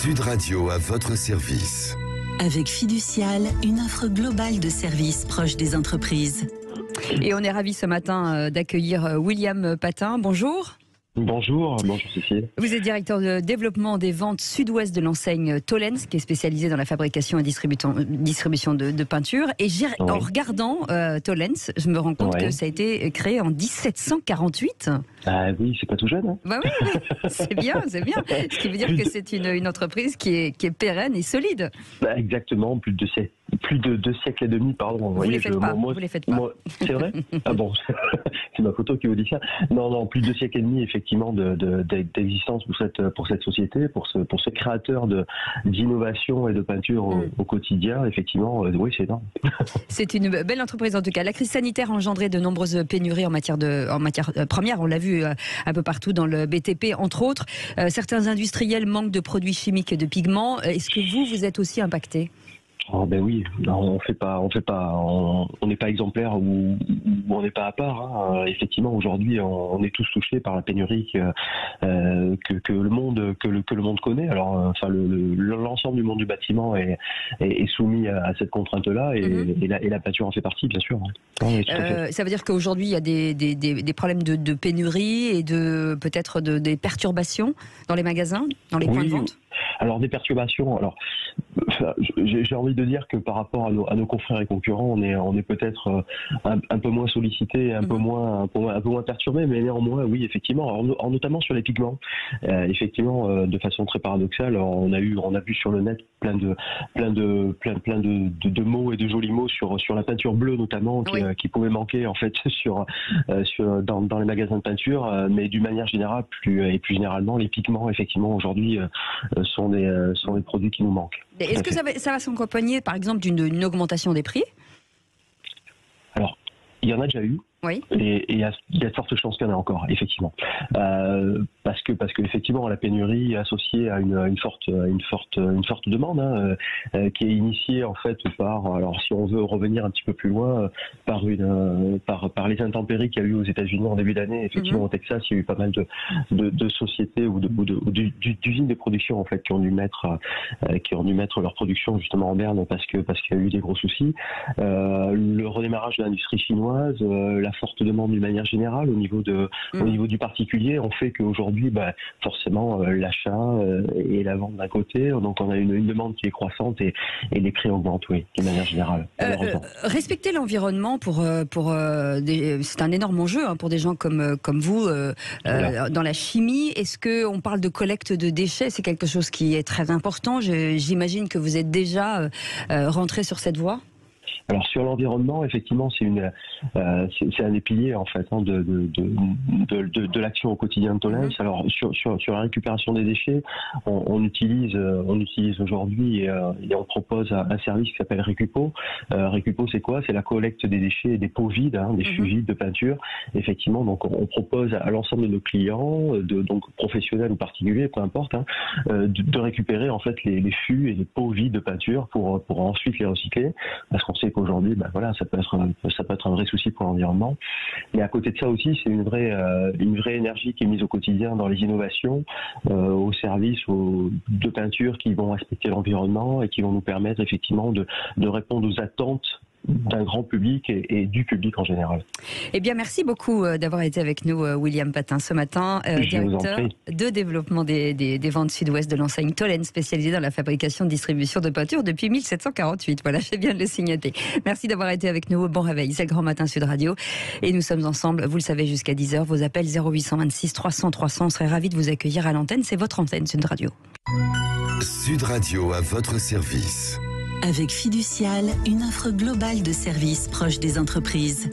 Sud Radio à votre service. Avec Fiducial, une offre globale de services proches des entreprises. Et on est ravis ce matin d'accueillir William Patin. Bonjour. Bonjour Cécile. Vous êtes directeur de développement des ventes sud-ouest de l'enseigne Tollens, qui est spécialisée dans la fabrication et distribution de peinture. Et en regardant Tollens, je me rends compte que ça a été créé en 1748. Ah oui, c'est pas tout jeune. Hein. Bah oui, c'est bien. Ce qui veut dire que c'est une entreprise qui est pérenne et solide. Bah exactement, plus de 2 siècles et demi, pardon. Vous les faites pas. Vous les faites pas. C'est vrai. Ah bon, c'est ma photo qui vous dit ça. Non, plus de 2 siècles et demi, effectivement, d'existence pour cette société, pour ce créateur d'innovation et de peinture au quotidien. Effectivement, oui, c'est énorme. C'est une belle entreprise en tout cas. La crise sanitaire a engendré de nombreuses pénuries en matière première. On l'a vu un peu partout dans le BTP, entre autres. Certains industriels manquent de produits chimiques et de pigments. Est-ce que vous êtes aussi impacté ? Oh ben oui, on n'est pas exemplaire ou on n'est pas à part. Hein. Effectivement, aujourd'hui, on est tous touchés par la pénurie que le monde connaît. Alors, l'ensemble du monde du bâtiment est soumis à cette contrainte-là et la peinture en fait partie, bien sûr. Oui, ça veut dire qu'aujourd'hui, il y a des problèmes de pénurie et peut-être des perturbations dans les magasins, dans les points de vente. Alors des perturbations. Alors j'ai envie de dire que par rapport à nos confrères et concurrents, on est peut-être un peu moins sollicité, un peu moins perturbé, mais néanmoins, oui, effectivement. Alors, notamment sur les pigments, effectivement, de façon très paradoxale, on a vu sur le net plein de mots et de jolis mots sur la peinture bleue notamment, qui pouvaient manquer en fait dans les magasins de peinture, mais d'une manière générale, plus généralement, les pigments effectivement aujourd'hui sont des produits qui nous manquent. Est-ce que ça va s'accompagner par exemple d'une augmentation des prix ? Alors, il y en a déjà eu. Oui. Et il y a de fortes chances qu'il y en ait encore, effectivement, parce que effectivement la pénurie est associée à une forte demande qui est initiée en fait alors si on veut revenir un petit peu plus loin, par les intempéries qu'il y a eu aux États-Unis en début d'année. Effectivement, au Texas, il y a eu pas mal de sociétés ou d'usines de production en fait qui ont dû mettre leur production justement en berne parce qu'il y a eu des gros soucis. Le redémarrage de l'industrie chinoise, la forte demande d'une manière générale au niveau du particulier ont fait qu'aujourd'hui, forcément, l'achat et la vente d'un côté, donc on a une demande qui est croissante et les prix augmentent, oui, d'une manière générale. Respecter l'environnement c'est un énorme enjeu pour des gens comme vous dans la chimie. Est-ce qu'on parle de collecte de déchets ? C'est quelque chose qui est très important. J'imagine que vous êtes déjà rentré sur cette voie. Alors sur l'environnement, effectivement, c'est un des piliers en fait de l'action au quotidien de Tollens. Alors sur la récupération des déchets, on utilise aujourd'hui et on propose un service qui s'appelle Récupo. Récupo, c'est quoi ? C'est la collecte des déchets et des pots vides, des fûts vides de peinture. Effectivement, donc on propose à l'ensemble de nos clients, donc professionnels ou particuliers, peu importe, de récupérer en fait les fûts et les pots vides de peinture pour ensuite les recycler, parce qu'on sait qu'aujourd'hui, ça peut être un vrai souci pour l'environnement. Mais à côté de ça aussi, c'est une vraie énergie qui est mise au quotidien dans les innovations, au service de peinture qui vont respecter l'environnement et qui vont nous permettre effectivement de répondre aux attentes d'un grand public et du public en général. Eh bien, merci beaucoup d'avoir été avec nous, William Patin, ce matin, directeur de développement des ventes sud-ouest de l'enseigne Tollens, spécialisée dans la fabrication et distribution de peinture depuis 1748. Voilà, j'ai bien le signaler. Merci d'avoir été avec nous. Bon réveil, c'est le Grand Matin Sud Radio. Et nous sommes ensemble, vous le savez, jusqu'à 10h. Vos appels 0826 300 300. On serait ravis de vous accueillir à l'antenne. C'est votre antenne, Sud Radio. Sud Radio à votre service. Avec Fiducial, une offre globale de services proches des entreprises.